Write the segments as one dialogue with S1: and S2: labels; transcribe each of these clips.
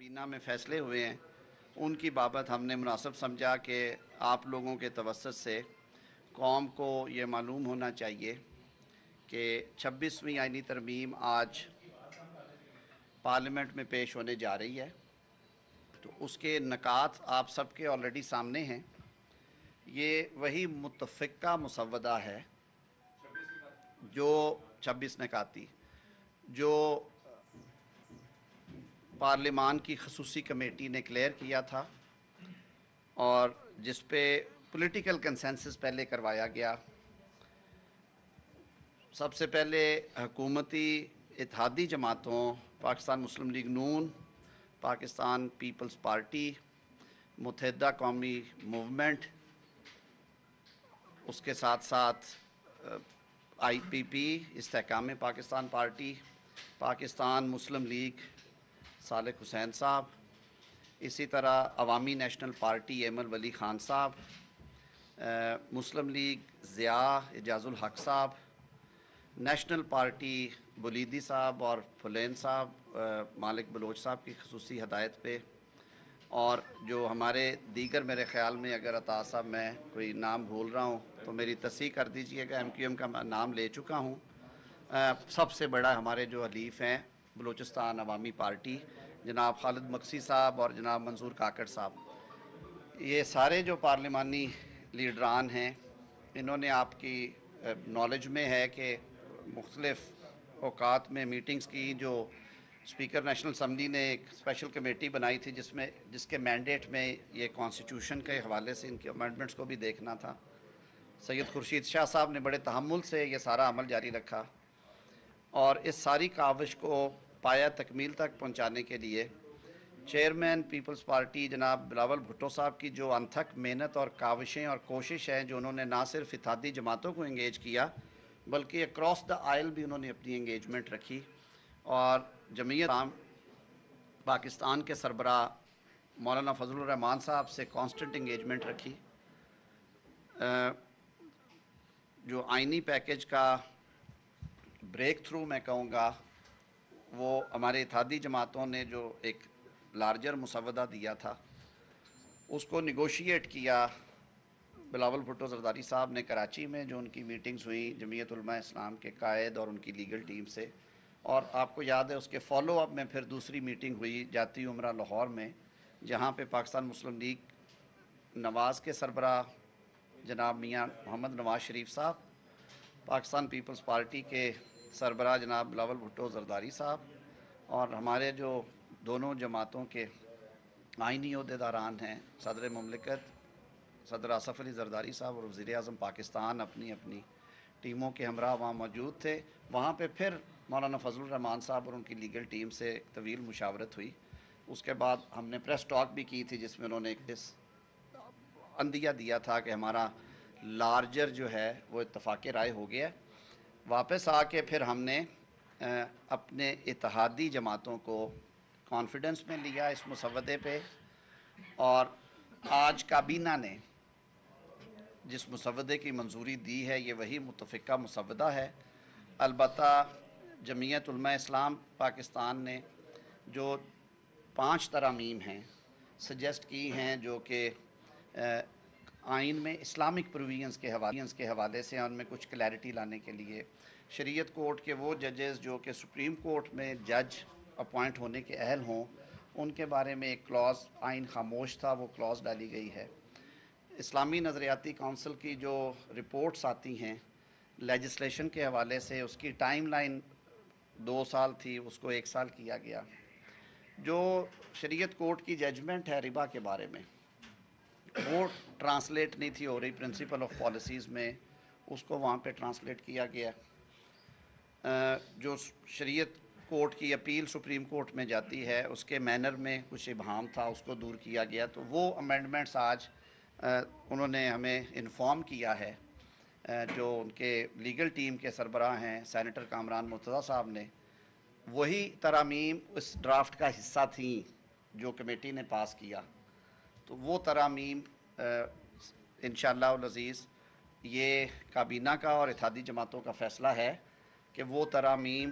S1: کابینہ میں فیصلے ہوئے ہیں ان کی بابت ہم نے مناسب سمجھا کہ آپ لوگوں کے توسط سے قوم کو یہ معلوم ہونا چاہیے کہ 26ویں آئینی ترمیم آج پارلیمنٹ میں پیش ہونے جا رہی ہے، تو اس کے نکات آپ سب کے آلریڈی سامنے ہیں۔ یہ وہی متفقہ مسودہ ہے جو 26 نکاتی جو پارلیمان کی خصوصی کمیٹی نے کلیئر کیا تھا اور جس پہ پولیٹیکل کنسنسس پہلے کروایا گیا۔ سب سے پہلے حکومتی اتحادی جماعتوں پاکستان مسلم لیگ نون، پاکستان پیپلز پارٹی، متحدہ قومی موومنٹ، اس کے ساتھ ساتھ آئی پی پی استحکام پاکستان پارٹی، پاکستان مسلم لیگ صالح حسین صاحب، اسی طرح عوامی نیشنل پارٹی ایمل ولی خان صاحب، مسلم لیگ ضیاء اعجاز الحق صاحب، نیشنل پارٹی بلیدی صاحب اور فلین صاحب مالک بلوچ صاحب کی خصوصی ہدایت پہ، اور جو ہمارے دیگر میرے خیال میں اگر عطا صاحب میں کوئی نام بھول رہا ہوں تو میری تصحیح کر دیجئے گا، ایم کیو ایم کا نام لے چکا ہوں۔ سب سے بڑا ہمارے جو حلیف ہیں بلوچستان عوامی پارٹی، جناب خالد مقصی صاحب اور جناب منظور کاکڑ صاحب، یہ سارے جو پارلیمانی لیڈران ہیں انہوں نے آپ کی نالج میں ہے کہ مختلف اوقات میں میٹنگز کی، جو اسپیکر نیشنل اسمبلی نے ایک اسپیشل کمیٹی بنائی تھی جس کے مینڈیٹ میں یہ کانسٹیٹیوشن کے حوالے سے ان کے امینڈمنٹس کو بھی دیکھنا تھا۔ سید خورشید شاہ صاحب نے بڑے تحمل سے یہ سارا عمل جاری رکھا اور اس ساری کاوش کو پایہ تکمیل تک پہنچانے کے لیے چیئرمین پیپلز پارٹی جناب بلاول بھٹو صاحب کی جو انتھک محنت اور کاوشیں اور کوشش ہیں، جو انہوں نے نہ صرف اتحادی جماعتوں کو انگیج کیا بلکہ اکراس دا آئل بھی انہوں نے اپنی انگیجمنٹ رکھی، اور جمعیت پاکستان کے سربراہ مولانا فضل الرحمان صاحب سے کانسٹنٹ انگیجمنٹ رکھی۔ جو آئینی پیکج کا بریک تھرو میں کہوں گا، وہ ہمارے اتحادی جماعتوں نے جو ایک لارجر مسودہ دیا تھا اس کو نیگوشیٹ کیا بلاول بھٹو زرداری صاحب نے کراچی میں، جو ان کی میٹنگز ہوئی جمعیت علماء اسلام کے قائد اور ان کی لیگل ٹیم سے، اور آپ کو یاد ہے اس کے فالو اپ میں پھر دوسری میٹنگ ہوئی جاتی عمرہ لاہور میں، جہاں پہ پاکستان مسلم لیگ نواز کے سربراہ جناب میاں محمد نواز شریف صاحب، پاکستان پیپلز پارٹی کے سربراہ جناب بلاول بھٹو زرداری صاحب، اور ہمارے جو دونوں جماعتوں کے آئینی عہدیداران ہیں صدر مملکت صدر آصف علی زرداری صاحب اور وزیر اعظم پاکستان اپنی اپنی ٹیموں کے ہمراہ وہاں موجود تھے۔ وہاں پہ پھر مولانا فضل الرحمان صاحب اور ان کی لیگل ٹیم سے ایک طویل مشاورت ہوئی۔ اس کے بعد ہم نے پریس ٹاک بھی کی تھی جس میں انہوں نے اس عندیہ دیا تھا کہ ہمارا لارجر جو ہے وہ اتفاق رائے ہو گیا۔ واپس آ کے پھر ہم نے اپنے اتحادی جماعتوں کو کانفیڈنس میں لیا اس مسودے پہ، اور آج کابینہ نے جس مسودے کی منظوری دی ہے یہ وہی متفقہ مسودہ ہے۔ البتہ جمعیت علماء اسلام پاکستان نے جو 5 ترامیم ہیں سجیسٹ کی ہیں، جو کہ آئین میں اسلامک پروویژنز کے حوالے سے ان میں کچھ کلیئرٹی لانے کے لیے، شریعت کورٹ کے وہ ججز جو کہ سپریم کورٹ میں جج اپوائنٹ ہونے کے اہل ہوں، ان کے بارے میں ایک کلاز آئین خاموش تھا، وہ کلاز ڈالی گئی ہے۔ اسلامی نظریاتی کونسل کی جو رپورٹس آتی ہیں لیجسلیشن کے حوالے سے، اس کی ٹائم لائن 2 سال تھی، اس کو 1 سال کیا گیا۔ جو شریعت کورٹ کی ججمنٹ ہے ربا کے بارے میں، وہ ٹرانسلیٹ نہیں تھی ہو رہی پرنسپل آف پالیسیز میں، اس کو وہاں پہ ٹرانسلیٹ کیا گیا۔ جو شریعت کورٹ کی اپیل سپریم کورٹ میں جاتی ہے اس کے مینر میں کچھ ابہام تھا، اس کو دور کیا گیا۔ تو وہ امینڈمنٹس آج انہوں نے ہمیں انفارم کیا ہے، جو ان کے لیگل ٹیم کے سربراہ ہیں سینیٹر کامران مرتضیٰ صاحب نے، وہی ترامیم اس ڈرافٹ کا حصہ تھیں جو کمیٹی نے پاس کیا۔ تو وہ ترامیم انشاءاللہ العزیز یہ کابینہ کا اور اتحادی جماعتوں کا فیصلہ ہے کہ وہ ترامیم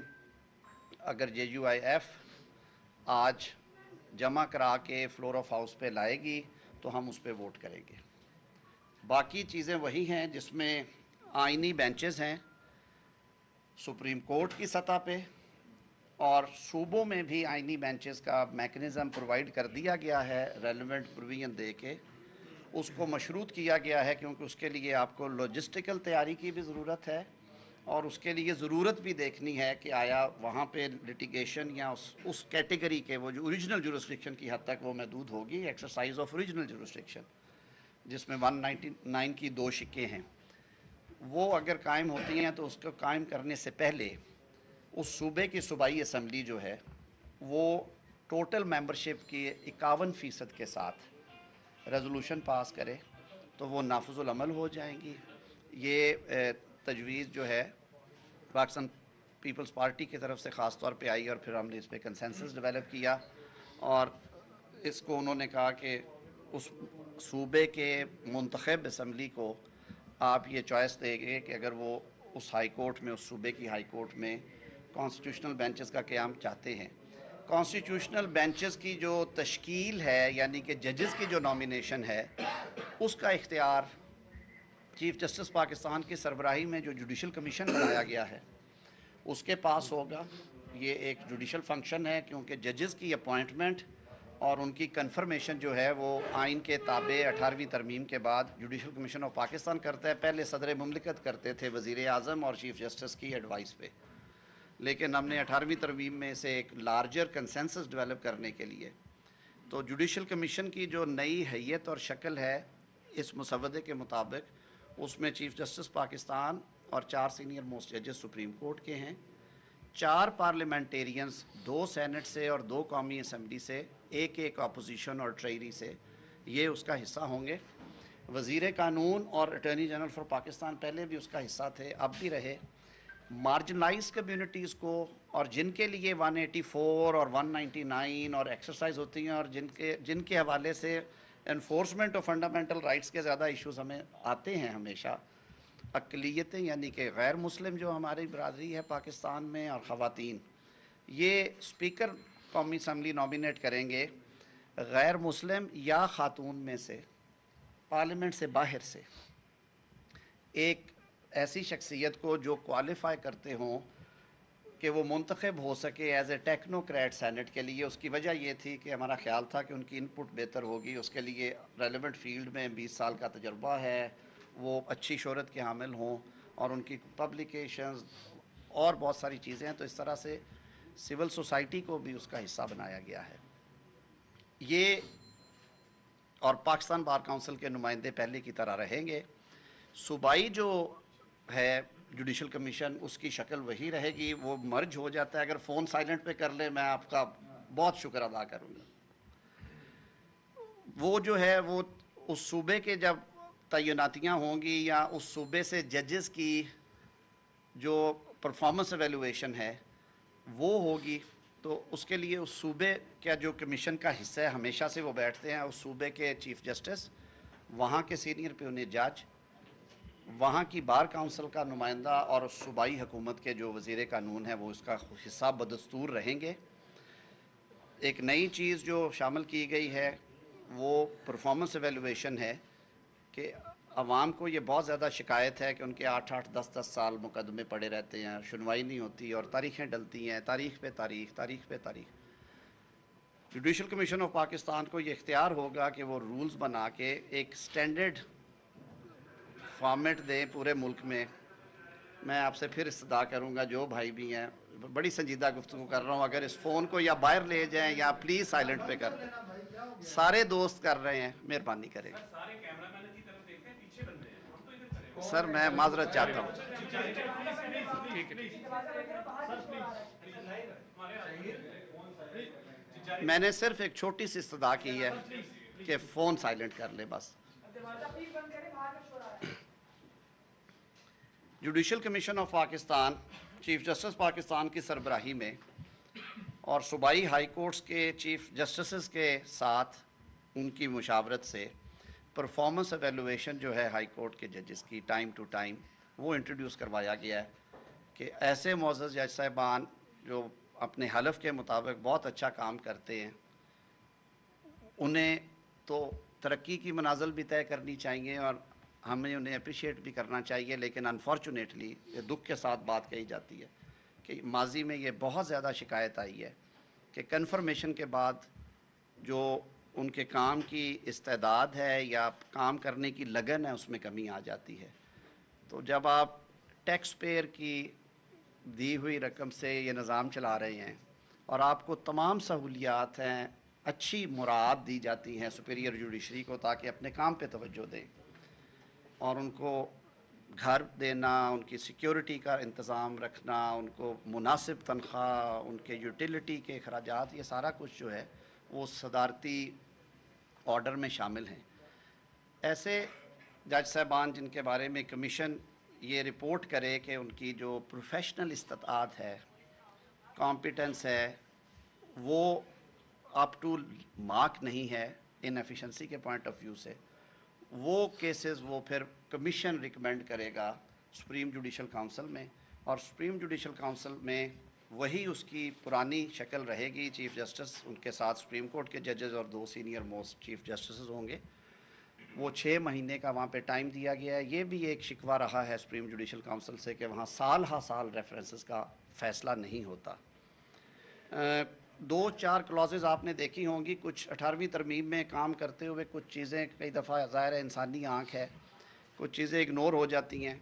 S1: اگر جے یو آئی ایف آج جمع کرا کے فلور آف ہاؤس پہ لائے گی تو ہم اس پہ ووٹ کریں گے۔ باقی چیزیں وہی ہیں جس میں آئینی بینچز ہیں سپریم کورٹ کی سطح پہ، اور صوبوں میں بھی آئینی بینچز کا میکنزم پرووائڈ کر دیا گیا ہے ریلیونٹ پروویژن دے کے۔ اس کو مشروط کیا گیا ہے کیونکہ اس کے لیے آپ کو لاجسٹیکل تیاری کی بھی ضرورت ہے، اور اس کے لیے ضرورت بھی دیکھنی ہے کہ آیا وہاں پہ لٹیگیشن یا اس کیٹیگری کے وہ جو اوریجنل جورسڈکشن کی حد تک وہ محدود ہوگی، ایکسرسائز آف اوریجنل جورسڈکشن جس میں 199 کی 2 شقیں ہیں، وہ اگر قائم ہوتی ہیں تو اس کو قائم کرنے سے پہلے اس صوبے کی صوبائی اسمبلی جو ہے وہ ٹوٹل ممبرشپ کی 51% کے ساتھ ریزولوشن پاس کرے تو وہ نافذ العمل ہو جائیں گی۔ یہ تجویز جو ہے پاکستان پیپلز پارٹی کی طرف سے خاص طور پہ آئی، اور پھر ہم نے اس پہ کنسنسس ڈیولپ کیا، اور اس کو انہوں نے کہا کہ اس صوبے کے منتخب اسمبلی کو آپ یہ چوائس دیں گے کہ اگر وہ اس ہائی کورٹ میں، اس صوبے کی ہائی کورٹ میں کانسٹیٹیوشنل بینچز کا قیام چاہتے ہیں۔ کانسٹیٹیوشنل بینچز کی جو تشکیل ہے، یعنی کہ ججز کی جو نامینیشن ہے، اس کا اختیار چیف جسٹس پاکستان کی سربراہی میں جو جوڈیشل کمیشن بنایا گیا ہے اس کے پاس ہوگا۔ یہ ایک جوڈیشل فنکشن ہے کیونکہ ججز کی اپوائنٹمنٹ اور ان کی کنفرمیشن جو ہے وہ آئین کے تابع 18ویں ترمیم کے بعد جوڈیشل کمیشن آف پاکستان کرتا ہے۔ پہلے صدر مملکت کرتے تھے وزیر اعظم اور چیف جسٹس کی ایڈوائس پہ، لیکن ہم نے 18ویں ترمیم میں سے ایک لارجر کنسنسس ڈیولپ کرنے کے لیے تو جوڈیشل کمیشن کی جو نئی حیت اور شکل ہے اس مسودے کے مطابق، اس میں چیف جسٹس پاکستان اور 4 سینئر موسٹ ججز سپریم کورٹ کے ہیں، 4 پارلیمنٹیرینز، 2 سینٹ سے اور 2 قومی اسمبلی سے، ایک اپوزیشن اور ٹریری سے، یہ اس کا حصہ ہوں گے۔ وزیر قانون اور اٹارنی جنرل فار پاکستان پہلے بھی اس کا حصہ تھے، اب بھی رہے۔ مارجنلائز کمیونٹیز کو، اور جن کے لیے 184 اور 199 اور ایکسرسائز ہوتی ہیں، اور جن کے حوالے سے انفورسمنٹ آف فنڈامنٹل رائٹس کے زیادہ ایشوز ہمیں آتے ہیں ہمیشہ، اقلیتیں یعنی کہ غیر مسلم جو ہماری برادری ہے پاکستان میں، اور خواتین، یہ اسپیکر قومی اسمبلی نامینیٹ کریں گے غیر مسلم یا خاتون میں سے، پارلیمنٹ سے باہر سے ایک ایسی شخصیت کو جو کوالیفائی کرتے ہوں کہ وہ منتخب ہو سکے ایز اے ٹیکنوکریٹ سینٹ کے لیے۔ اس کی وجہ یہ تھی کہ ہمارا خیال تھا کہ ان کی ان پٹ بہتر ہوگی، اس کے لیے ریلیونٹ فیلڈ میں 20 سال کا تجربہ ہے، وہ اچھی شہرت کے حامل ہوں، اور ان کی پبلیکیشنز اور بہت ساری چیزیں ہیں، تو اس طرح سے سول سوسائٹی کو بھی اس کا حصہ بنایا گیا ہے۔ یہ اور پاکستان بار کونسل کے نمائندے پہلے کی طرح رہیں گے۔ صوبائی جو ہے جوڈیشل کمیشن، اس کی شکل وہی رہے گی، وہ مرج ہو جاتا ہے۔ اگر فون سائلنٹ پہ کر لیں میں آپ کا بہت شکر ادا کروں گا۔ وہ جو ہے وہ اس صوبے کے جب تعیناتیاں ہوں گی یا اس صوبے سے ججز کی جو پرفارمنس ایویلویشن ہے وہ ہوگی، تو اس کے لیے اس صوبے کا جو کمیشن کا حصہ ہے ہمیشہ سے وہ بیٹھتے ہیں، اس صوبے کے چیف جسٹس، وہاں کے سینئر پیونی جج، وہاں کی بار کونسل کا نمائندہ، اور اس صوبائی حکومت کے جو وزیر قانون ہے وہ اس کا حصہ بدستور رہیں گے۔ ایک نئی چیز جو شامل کی گئی ہے وہ پرفارمنس ایویلویشن ہے کہ عوام کو یہ بہت زیادہ شکایت ہے کہ ان کے 8-8 10-10 سال مقدمے پڑے رہتے ہیں، سنوائی نہیں ہوتی اور تاریخیں ڈلتی ہیں، تاریخ پہ تاریخ۔ جوڈیشل کمیشن آف پاکستان کو یہ اختیار ہوگا کہ وہ رولز بنا کے ایک سٹینڈرڈ فارمیٹ دیں پورے ملک میں۔ میں آپ سے پھر استدعا کروں گا جو بھائی بھی ہیں، بڑی سنجیدہ گفتگو کر رہا ہوں، اگر اس فون کو یا باہر لے جائیں یا پلیز سائلنٹ پہ کر دیں۔ سارے دوست کر رہے ہیں، مہربانی کریں۔ سر میں معذرت چاہتا ہوں۔ میں نے صرف ایک چھوٹی سی استدعا کی ہے کہ فون سائلنٹ کر لیں بس۔ Judicial commission of Pakistan chief justice Pakistan کی سربراہی میں اور صوبائی ہائی کورٹس کے چیف جسٹسز کے ساتھ ان کی مشاورت سے پرفارمنس ایویلویشن جو ہے ہائی کورٹ کے ججز کی ٹائم ٹو ٹائم وہ انٹروڈیوس کروایا گیا ہے کہ ایسے معزز جج صاحبان جو اپنے حلف کے مطابق بہت اچھا کام کرتے ہیں انہیں تو ترقی کی منازل بھی طے کرنی چاہیے اور ہمیں انہیں اپریشیٹ بھی کرنا چاہیے، لیکن انفارچونیٹلی یہ دکھ کے ساتھ بات کہی جاتی ہے کہ ماضی میں یہ بہت زیادہ شکایت آئی ہے کہ کنفرمیشن کے بعد جو ان کے کام کی استعداد ہے یا کام کرنے کی لگن ہے اس میں کمی آ جاتی ہے۔ تو جب آپ ٹیکس پیئر کی دی ہوئی رقم سے یہ نظام چلا رہے ہیں اور آپ کو تمام سہولیات ہیں، اچھی مراعات دی جاتی ہیں سپیریئر جوڈیشری کو تاکہ اپنے کام پہ توجہ دیں، اور ان کو گھر دینا، ان کی سیکیورٹی کا انتظام رکھنا، ان کو مناسب تنخواہ، ان کے یوٹیلیٹی کے اخراجات، یہ سارا کچھ جو ہے وہ صدارتی آرڈر میں شامل ہیں۔ ایسے جج صاحبان جن کے بارے میں کمیشن یہ رپورٹ کرے کہ ان کی جو پروفیشنل استطاعت ہے، کمپیٹنس ہے، وہ اپ ٹو مارک نہیں ہے ان ایفیشنسی کے پوائنٹ آف ویو سے، وہ کیسز وہ پھر کمیشن ریکمینڈ کرے گا سپریم جوڈیشل کونسل میں، اور سپریم جوڈیشل کونسل میں وہی اس کی پرانی شکل رہے گی۔ چیف جسٹس، ان کے ساتھ سپریم کورٹ کے ججز اور 2 سینئر موسٹ چیف جسٹسز ہوں گے۔ وہ 6 مہینے کا وہاں پہ ٹائم دیا گیا ہے۔ یہ بھی ایک شکوہ رہا ہے سپریم جوڈیشل کونسل سے کہ وہاں سال ہا سال ریفرنسز کا فیصلہ نہیں ہوتا۔ 2-4 کلازز آپ نے دیکھی ہوں گی، کچھ 18ویں ترمیم میں کام کرتے ہوئے کچھ چیزیں کئی دفعہ ظاہر ہے انسانی آنکھ ہے، کچھ چیزیں اگنور ہو جاتی ہیں۔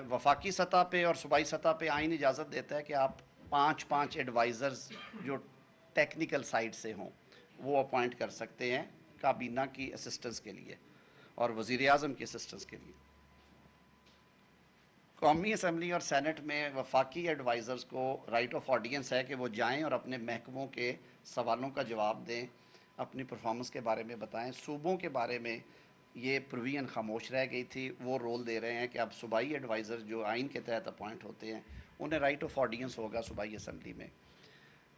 S1: وفاقی سطح پہ اور صوبائی سطح پہ آئین اجازت دیتا ہے کہ آپ 5 ایڈوائزرز جو ٹیکنیکل سائٹ سے ہوں وہ اپوائنٹ کر سکتے ہیں کابینہ کی اسسٹنس کے لیے اور وزیر اعظم کی اسسٹنس کے لیے۔ قومی اسمبلی اور سینٹ میں وفاقی ایڈوائزرز کو رائٹ آف آڈینس ہے کہ وہ جائیں اور اپنے محکموں کے سوالوں کا جواب دیں، اپنی پرفارمنس کے بارے میں بتائیں۔ صوبوں کے بارے میں یہ پروویژن خاموش رہ گئی تھی، وہ رول دے رہے ہیں کہ اب صوبائی ایڈوائزر جو آئین کے تحت اپوائنٹ ہوتے ہیں انہیں رائٹ آف آڈینس ہوگا صوبائی اسمبلی میں۔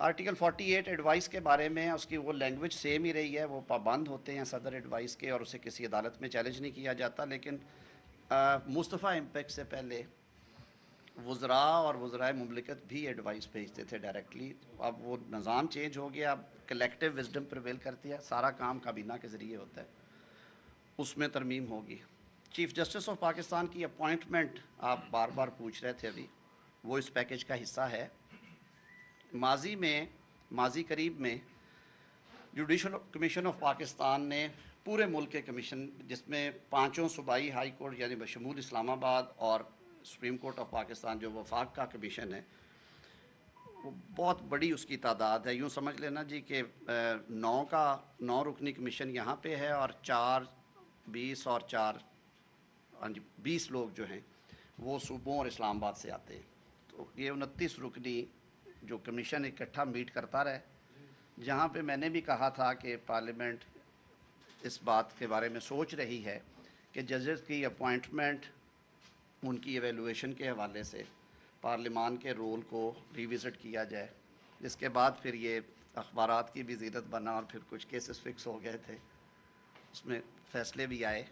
S1: آرٹیکل 48 ایڈوائس کے بارے میں اس کی وہ لینگویج سیم ہی رہی ہے، وہ پابند ہوتے ہیں صدر ایڈوائس کے اور اسے کسی عدالت میں چیلنج نہیں کیا جاتا، لیکن مصطفیٰ امپیکٹ سے پہلے وزراء اور وزرائے مملکت بھی ایڈوائس بھیجتے تھے ڈائریکٹلی۔ اب وہ نظام چینج ہو گیا، اب کلیکٹیو وزڈم پریویل کرتی ہے، سارا کام کابینہ کے ذریعے ہوتا ہے، اس میں ترمیم ہوگی۔ چیف جسٹس آف پاکستان کی اپوائنٹمنٹ آپ بار بار پوچھ رہے تھے، ابھی وہ اس پیکیج کا حصہ ہے۔ ماضی قریب میں جوڈیشل کمیشن آف پاکستان نے پورے ملک کے کمیشن، جس میں 5 صوبائی ہائی کورٹ یعنی بشمول اسلام آباد اور سپریم کورٹ آف پاکستان جو وفاق کا کمیشن ہے، وہ بہت بڑی اس کی تعداد ہے۔ یوں سمجھ لینا جی کہ 9 رکنی کمیشن یہاں پہ ہے اور 20 اور 4 20 لوگ جو ہیں وہ صوبوں اور اسلام آباد سے آتے ہیں۔ تو یہ 29 رکنی جو کمیشن اکٹھا میٹ کرتا رہے، جہاں پہ میں نے بھی کہا تھا کہ پارلیمنٹ اس بات کے بارے میں سوچ رہی ہے کہ ججز کی اپوائنٹمنٹ، ان کی ایویلویشن کے حوالے سے پارلیمان کے رول کو ریوزٹ کیا جائے، جس کے بعد پھر یہ اخبارات کی بھی زینت بنا اور پھر کچھ کیسز فکس ہو گئے تھے، اس میں فیصلے بھی آئے۔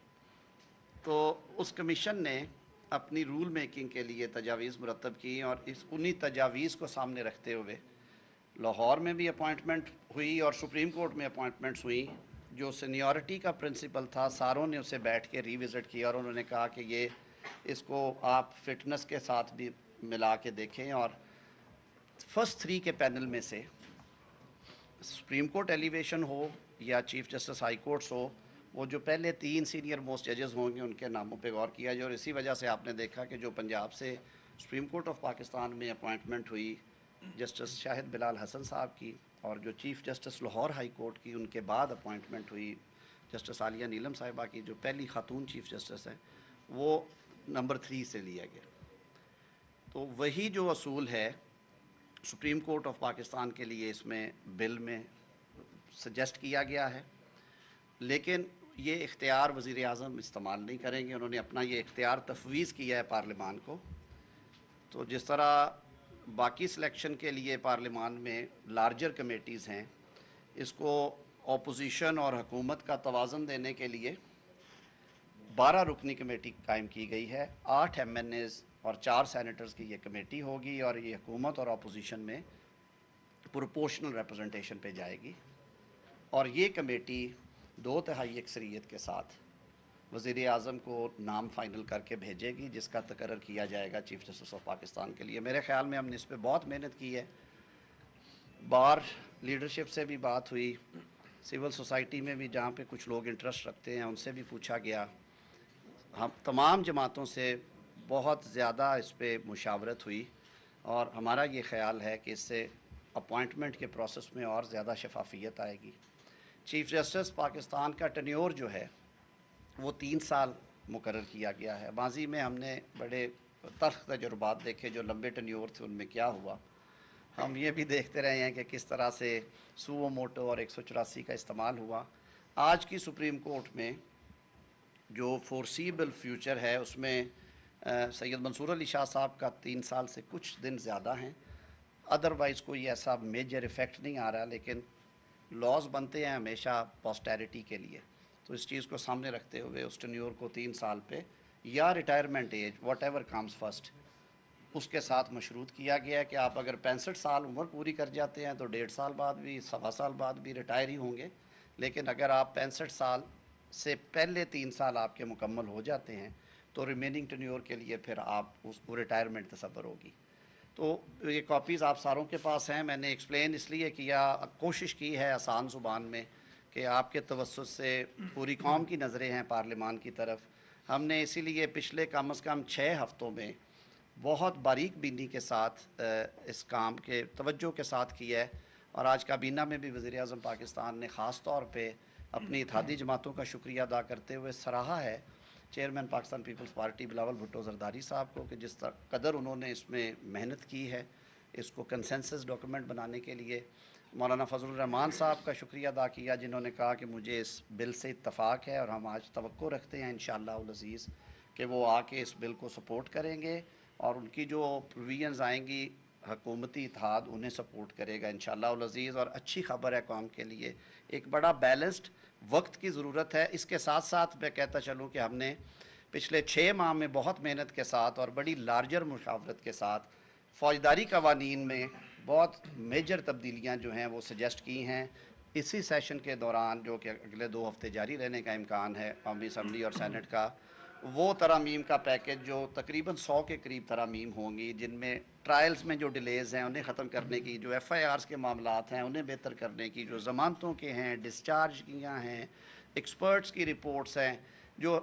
S1: تو اس کمیشن نے اپنی رول میکنگ کے لیے تجاویز مرتب کی اور انہی تجاویز کو سامنے رکھتے ہوئے لاہور میں بھی اپوائنٹمنٹ ہوئی اور سپریم کورٹ میں اپوائنٹمنٹس ہوئیں۔ جو سینیورٹی کا پرنسپل تھا، ساروں نے اسے بیٹھ کے ریوزٹ کیا اور انہوں نے کہا کہ اس کو آپ فٹنس کے ساتھ بھی ملا کے دیکھیں، اور فرسٹ 3 کے پینل میں سے سپریم کورٹ ایلیویشن ہو یا چیف جسٹس ہائی کورٹس ہو، وہ جو پہلے 3 سینئر موسٹ ججز ہوں گے ان کے ناموں پہ غور کیا جائے۔ اور اسی وجہ سے آپ نے دیکھا کہ جو پنجاب سے سپریم کورٹ آف پاکستان میں اپوائنٹمنٹ ہوئی جسٹس شاہد بلال حسن صاحب کی، اور جو chief justice Lahore high court کی ان کے بعد اپوائنٹمنٹ ہوئی جسٹس عالیہ نیلم صاحبہ کی، جو پہلی خاتون چیف جسٹس ہیں، وہ نمبر 3 سے لیا گیا۔ تو وہی جو اصول ہے سپریم کورٹ آف پاکستان کے لیے اس میں بل میں سجیسٹ کیا گیا ہے، لیکن یہ اختیار وزیر اعظم استعمال نہیں کریں گے۔ انہوں نے اپنا یہ اختیار تفویض کیا ہے پارلیمان کو۔ تو جس طرح باقی سلیکشن کے لیے پارلیمان میں لارجر کمیٹیز ہیں، اس کو اپوزیشن اور حکومت کا توازن دینے کے لیے 12 رکنی کمیٹی قائم کی گئی ہے، 8 MNAs اور 4 سینیٹرز کی یہ کمیٹی ہوگی، اور یہ حکومت اور اپوزیشن میں پروپورشنل ریپرزنٹیشن پہ جائے گی۔ اور یہ کمیٹی 2/3 اکثریت کے ساتھ وزیر اعظم کو نام فائنل کر کے بھیجے گی، جس کا تقرر کیا جائے گا چیف جسٹس آف پاکستان کے لیے۔ میرے خیال میں ہم نے اس پہ بہت محنت کی ہے، بار لیڈرشپ سے بھی بات ہوئی، سول سوسائٹی میں بھی جہاں پہ کچھ لوگ انٹرسٹ رکھتے ہیں ان سے بھی پوچھا گیا، ہم تمام جماعتوں سے بہت زیادہ اس پہ مشاورت ہوئی، اور ہمارا یہ خیال ہے کہ اس سے اپوائنٹمنٹ کے پروسیس میں اور زیادہ شفافیت آئے گی۔ چیف جسٹس پاکستان کا ٹینیور جو ہے وہ 3 سال مقرر کیا گیا ہے۔ ماضی میں ہم نے بڑے تلخ تجربات دیکھے، جو لمبے ٹینیور تھے ان میں کیا ہوا۔ ہم یہ بھی دیکھتے رہے ہیں کہ کس طرح سے سوو موٹو اور 184 کا استعمال ہوا۔ آج کی سپریم کورٹ میں جو فورسیبل فیوچر ہے اس میں سید منصور علی شاہ صاحب کا 3 سال سے کچھ دن زیادہ ہیں، ادروائز کوئی ایسا میجر ایفیکٹ نہیں آ رہا، لیکن لاز بنتے ہیں ہمیشہ پوسٹیریٹی کے لیے، تو اس چیز کو سامنے رکھتے ہوئے اس ٹینیور کو 3 سال پہ یا retirement age whatever comes first اس کے ساتھ مشروط کیا گیا ہے کہ آپ اگر 65 سال عمر پوری کر جاتے ہیں تو 1.5 سال بعد بھی 1.25 سال بعد بھی ریٹائر ہی ہوں گے، لیکن اگر آپ 65 سال سے پہلے 3 سال آپ کے مکمل ہو جاتے ہیں تو ریمیننگ ٹینیور کے لیے پھر آپ اس کو ریٹائرمنٹ تصور ہوگی۔ تو یہ کاپیز آپ ساروں کے پاس ہیں، میں نے ایکسپلین اس لیے کیا، کوشش کی ہے آسان زبان میں کہ آپ کے توسط سے پوری قوم کی نظریں ہیں پارلیمان کی طرف۔ ہم نے اسی لیے پچھلے کم از کم 6 ہفتوں میں بہت باریک بینی کے ساتھ اس کام کے توجہ کے ساتھ کیا ہے، اور آج کابینہ میں بھی وزیر اعظم پاکستان نے خاص طور پہ اپنی اتحادی جماعتوں کا شکریہ ادا کرتے ہوئے سراہا ہے چیئرمین پاکستان پیپلز پارٹی بلاول بھٹو زرداری صاحب کو کہ جس قدر انہوں نے اس میں محنت کی ہے اس کو کنسنسس ڈاکیومنٹ بنانے کے لیے۔ مولانا فضل الرحمان صاحب کا شکریہ ادا کیا جنہوں نے کہا کہ مجھے اس بل سے اتفاق ہے، اور ہم آج توقع رکھتے ہیں انشاءاللہ العزیز کہ وہ آ کے اس بل کو سپورٹ کریں گے، اور ان کی جو پروویژنز آئیں گی حکومتی اتحاد انہیں سپورٹ کرے گا انشاءاللہ العزیز۔ اور اچھی خبر ہے قوم کے لیے، ایک بڑا بیلنسڈ وقت کی ضرورت ہے۔ اس کے ساتھ ساتھ میں کہتا چلوں کہ ہم نے پچھلے 6 ماہ میں بہت محنت کے ساتھ اور بڑی لارجر مشاورت کے ساتھ فوجداری قوانین میں بہت میجر تبدیلیاں جو ہیں وہ سجیسٹ کی ہیں اسی سیشن کے دوران، جو کہ اگلے 2 ہفتے جاری رہنے کا امکان ہے قومی اسمبلی اور سینٹ کا۔ وہ ترامیم کا پیکج جو تقریباً 100 کے قریب ترامیم ہوں گی، جن میں ٹرائلز میں جو ڈیلیز ہیں انہیں ختم کرنے کی، جو ایف آئی آرز کے معاملات ہیں انہیں بہتر کرنے کی، جو ضمانتوں کے ہیں، ڈسچارج کیاں ہیں، ایکسپرٹس کی رپورٹس ہیں، جو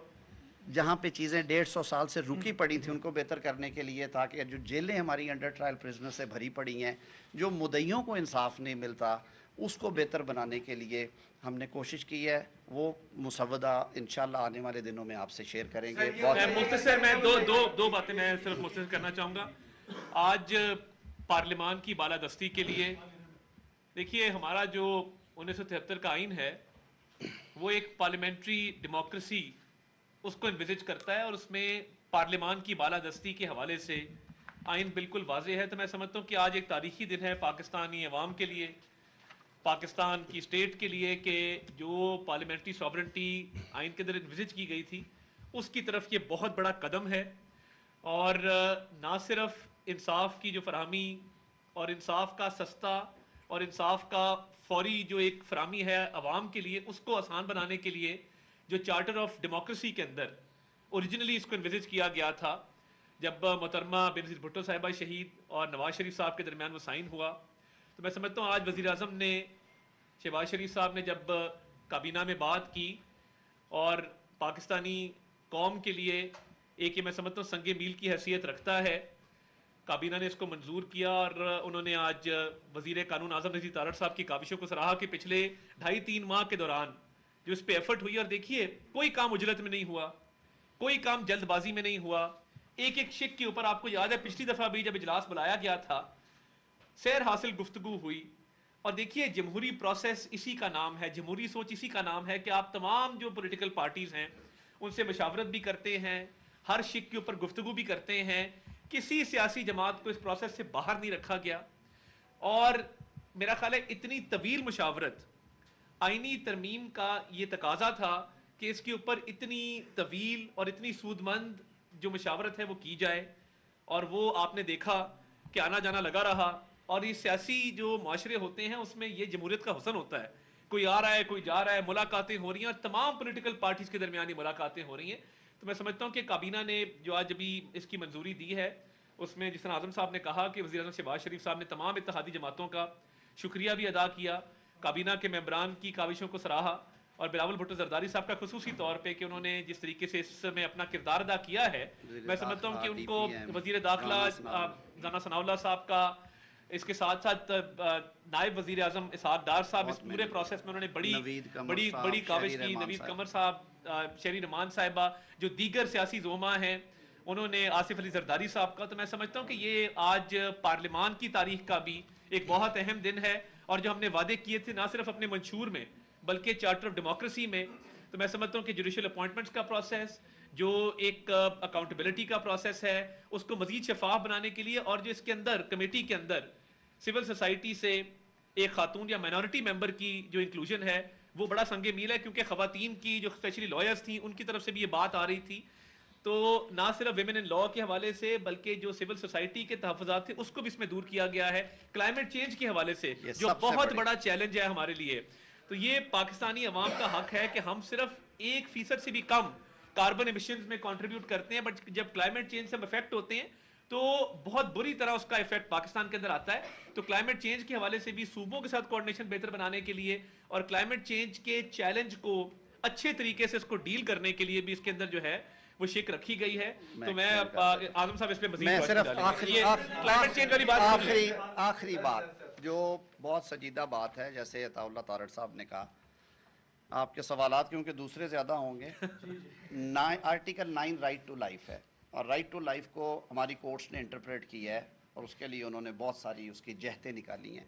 S1: جہاں پہ چیزیں 150 سال سے رکی پڑی تھیں ان کو بہتر کرنے کے لیے، تاکہ جو جیلیں ہماری انڈر ٹرائل پرزنر سے بھری پڑی ہیں، جو مدعیوں کو انصاف نہیں ملتا، اس کو بہتر بنانے کے لیے ہم نے کوشش کی ہے۔ وہ مسودہ انشاءاللہ آنے والے دنوں میں آپ سے شیئر کریں گے۔
S2: مختصر میں دو باتیں میں صرف مختصر کرنا چاہوں گا۔ آج پارلیمان کی بالادستی کے لیے دیکھیے، ہمارا جو 1973 کا آئین ہے وہ ایک پارلیمنٹری ڈیموکریسی اس کو انویزج کرتا ہے، اور اس میں پارلیمان کی بالادستی کے حوالے سے آئین بالکل واضح ہے۔ تو میں سمجھتا ہوں کہ آج ایک تاریخی دن ہے پاکستانی عوام کے لیے، پاکستان کی اسٹیٹ کے لیے، کہ جو پارلیمنٹری سوورنٹی آئین کے اندر انویزج کی گئی تھی اس کی طرف یہ بہت بڑا قدم ہے، اور نہ صرف انصاف کی جو فراہمی اور انصاف کا سستا اور انصاف کا فوری جو ایک فراہمی ہے عوام کے لیے، اس کو آسان بنانے کے لیے جو چارٹر آف ڈیموکریسی کے اندر اوریجنلی اس کو انویزج کیا گیا تھا، جب محترمہ بینظیر بھٹو صاحبہ شہید اور نواز شریف صاحب کے درمیان وہ سائن ہوا، تو میں سمجھتا ہوں آج وزیر اعظم نے، شہباز شریف صاحب نے جب کابینہ میں بات کی اور پاکستانی قوم کے لیے ایک یہ میں سمجھتا ہوں سنگ میل کی حیثیت رکھتا ہے، کابینہ نے اس کو منظور کیا، اور انہوں نے آج وزیر قانون اعظم نذیر تارڑ صاحب کی کاوشوں کو سراہا کہ پچھلے 2.5-3 ماہ کے دوران جو اس پہ ایفرٹ ہوئی، اور دیکھیے کوئی کام عجلت میں نہیں ہوا، کوئی کام جلد بازی میں نہیں ہوا، ایک ایک شک کے اوپر آپ کو یاد ہے پچھلی دفعہ بھی جب اجلاس بلایا گیا تھا سیر حاصل گفتگو ہوئی، اور دیکھیے جمہوری پروسیس اسی کا نام ہے، جمہوری سوچ اسی کا نام ہے کہ آپ تمام جو پولیٹیکل پارٹیز ہیں ان سے مشاورت بھی کرتے ہیں، ہر شک کے اوپر گفتگو بھی کرتے ہیں، کسی سیاسی جماعت کو اس پروسیس سے باہر نہیں رکھا گیا، اور میرا خیال ہے اتنی طویل مشاورت آئینی ترمیم کا یہ تقاضا تھا کہ اس کے اوپر اتنی طویل اور اتنی سود مند جو مشاورت ہے وہ کی جائے، اور وہ آپ نے دیکھا کہ آنا جانا لگا رہا، اور یہ سیاسی جو معاشرے ہوتے ہیں اس میں یہ جمہوریت کا حسن ہوتا ہے کوئی آ رہا ہے کوئی جا رہا ہے, ملاقاتیں ہو رہی ہیں, اور تمام پولیٹیکل پارٹیز کے درمیانی ملاقاتیں ہو رہی ہیں. تو میں سمجھتا ہوں کہ کابینہ نے جو آج ابھی اس کی منظوری دی ہے, اس میں جس طرح اعظم صاحب نے کہا کہ وزیر اعظم شہباز شریف صاحب نے تمام اتحادی جماعتوں کا شکریہ بھی ادا کیا, کابینہ کے ممبران کی کاوشوں کو سراہا, اور بلاول بھٹو زرداری صاحب کا خصوصی طور پہ کہ انہوں نے جس طریقے سے اس میں اپنا کردار ادا کیا ہے, میں سمجھتا ہوں کہ ان کو وزیر داخلہ رانا ثناء اللہ صاحب کا, اس کے ساتھ ساتھ نائب وزیر اعظم اسحاق ڈار صاحب اس پورے پروسیس میں انہوں نے بڑی کاوش کی, نوید قمر صاحب, شہری رحمان صاحبہ, جو دیگر سیاسی زعما ہیں, انہوں نے آصف علی زرداری صاحب کا. تو میں سمجھتا ہوں کہ یہ آج پارلیمان کی تاریخ کا بھی ایک بہت اہم دن ہے, اور جو ہم نے وعدے کیے تھے نہ صرف اپنے منشور میں بلکہ چارٹر آف ڈیموکریسی میں, تو میں سمجھتا ہوں کہ جوڈیشل اپوائنٹمنٹس کا پروسیس, جو ایک اکاؤنٹیبلٹی کا پروسیس ہے, اس کو مزید شفاف بنانے کے لیے, اور جو اس کے اندر کمیٹی کے اندر سول سوسائٹی سے ایک خاتون یا مائنورٹی ممبر کی جو انکلوژن ہے, وہ بڑا سنگ میل ہے, کیونکہ خواتین کی جو اسپیشلی لائرز تھیں ان کی طرف سے بھی یہ بات آ رہی تھی. تو نہ صرف ویمن ان لاء کے حوالے سے بلکہ جو سول سوسائٹی کے تحفظات تھے اس کو بھی اس میں دور کیا گیا ہے, کلائمیٹ چینج کے حوالے سے جو بہت بڑا چیلنج ہے ہمارے لیے. تو یہ پاکستانی عوام کا حق ہے کہ ہم صرف 1% سے بھی کم کاربن ایمیشنز میں کنٹریبیوٹ کرتے ہیں, بٹ جب کلائمیٹ چینج سے ہم افیکٹ ہوتے ہیں تو بہت بری طرح اس کا افیکٹ پاکستان کے اندر آتا ہے. تو کلائمیٹ چینج کے حوالے سے بھی صوبوں کے ساتھ کوارڈینیشن بہتر بنانے کے لیے, اور کلائمیٹ چینج کے چیلنج کو اچھے طریقے سے اس کو ڈیل کرنے کے لیے بھی اس کے اندر جو ہے وہ شک رکھی گئی ہے. تو میں اعظم صاحب اس پہ مزید کلائمیٹ چینج والی بات,
S1: آخری بات جو بہت سجیدہ بات ہے, جیسے عطا اللہ طارڑ صاحب نے کہا, آپ کے سوالات کیونکہ دوسرے زیادہ ہوں گے. آرٹیکل 9 رائٹ ٹو لائف ہے, اور رائٹ ٹو لائف کو ہماری کورٹس نے انٹرپریٹ کیا ہے, اور اس کے لیے انہوں نے بہت ساری اس کی جہتیں نکالی ہیں.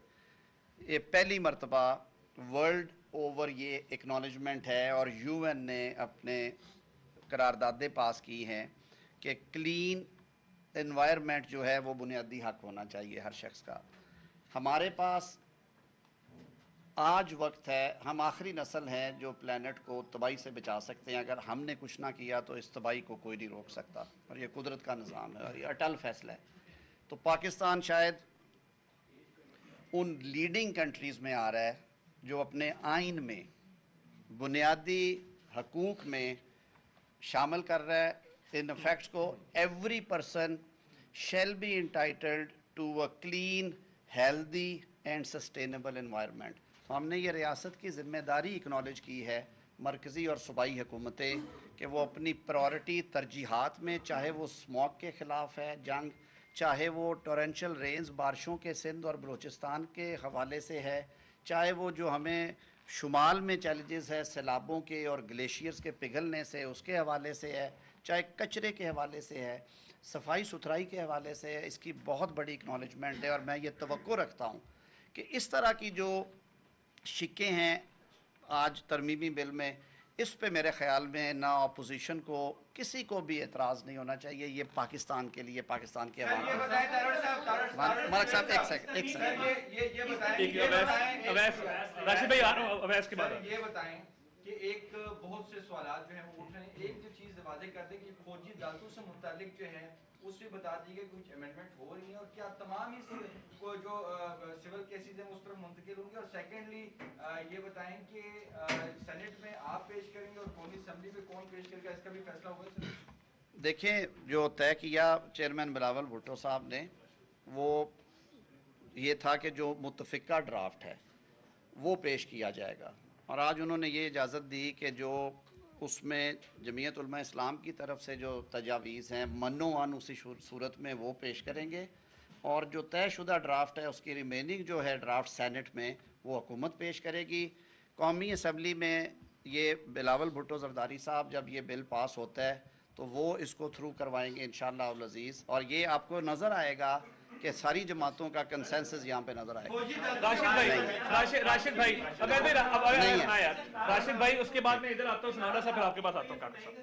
S1: یہ پہلی مرتبہ ورلڈ اوور یہ اکنالجمنٹ ہے, اور یو این نے اپنے قراردادیں پاس کی ہیں کہ کلین انوائرمنٹ جو ہے وہ بنیادی حق ہونا چاہیے ہر شخص کا. ہمارے پاس آج وقت ہے, ہم آخری نسل ہیں جو پلانٹ کو تباہی سے بچا سکتے ہیں. اگر ہم نے کچھ نہ کیا تو اس تباہی کو کوئی نہیں روک سکتا, اور یہ قدرت کا نظام ہے, اور یہ اٹل فیصلہ ہے. تو پاکستان شاید ان لیڈنگ کنٹریز میں آ رہا ہے جو اپنے آئین میں بنیادی حقوق میں شامل کر رہا ہے ان افیکٹس کو. Every person shall be entitled to a clean, healthy and sustainable environment. ہم نے یہ ریاست کی ذمہ داری اکنالج کی ہے, مرکزی اور صوبائی حکومتیں, کہ وہ اپنی پرائورٹی ترجیحات میں, چاہے وہ اسموک کے خلاف ہے جنگ, چاہے وہ ٹورنشل رینز بارشوں کے سندھ اور بلوچستان کے حوالے سے ہے, چاہے وہ جو ہمیں شمال میں چیلنجز ہے سیلابوں کے اور گلیشیئرز کے پگھلنے سے اس کے حوالے سے ہے, چاہے کچرے کے حوالے سے ہے, صفائی ستھرائی کے حوالے سے ہے, اس کی بہت بڑی اکنالجمنٹ ہے. اور میں یہ توقع رکھتا ہوں کہ اس طرح کی جو شکیں ہیں آج ترمیمی بل میں, اس پہ میرے خیال میں نہ اپوزیشن کو, کسی کو بھی اعتراض نہیں ہونا چاہیے. یہ پاکستان کے لیے, پاکستان کے عوام کے ملک صاحب ایک سیکنڈ
S2: راشد بھائی اویس کے بعد
S3: یہ بتائیں کہ ایک بہت سے سوالات جو ہیں وہ اٹھ رہے ہیں. ایک جو چیز واضح کر دیں کہ فوجی عدالتوں سے متعلق جو ہے اس سے بتا دیجیے کہ کچھ امینڈمنٹ ہو رہی ہیں, اور کیا تمام اس کو جو سول کیسز ہیں اس پر منتقل ہوں گے. اور سیکنڈلی یہ بتائیں کہ سینٹ میں آپ پیش کریں گے اور قومی اسمبلی میں کون پیش کرے گا, اس کا بھی فیصلہ ہوگا.
S1: دیکھیں, جو طے کیا چیئرمین بلاول بھٹو صاحب نے وہ یہ تھا کہ جو متفقہ ڈرافٹ ہے وہ پیش کیا جائے گا, اور آج انہوں نے یہ اجازت دی کہ جو اس میں جمعیت علماء اسلام کی طرف سے جو تجاویز ہیں منوان اسی صورت میں وہ پیش کریں گے, اور جو طے شدہ ڈرافٹ ہے اس کی ریمیننگ جو ہے ڈرافٹ سینٹ میں وہ حکومت پیش کرے گی. قومی اسمبلی میں یہ بلاول بھٹو زرداری صاحب جب یہ بل پاس ہوتا ہے تو وہ اس کو تھرو کروائیں گے انشاءاللہ العزیز, اور یہ آپ کو نظر آئے گا کہ ساری جماعتوں کا کنسنسس یہاں پہ نظر آئے گا.
S2: راشد بھائی راشد بھائی اس کے بعد میں ادھر آتا ہوں, سنانا صاحب پھر آپ کے پاس آتا ہوں. کاکر صاحب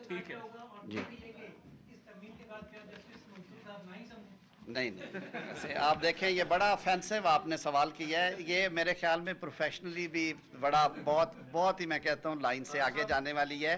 S2: ٹھیک ہے
S1: جی. نہیں ایسے آپ دیکھیں, یہ بڑا آفینسو آپ نے سوال کیا ہے. یہ میرے خیال میں پروفیشنلی بھی بڑا بہت ہی میں کہتا ہوں لائن سے آگے جانے والی ہے.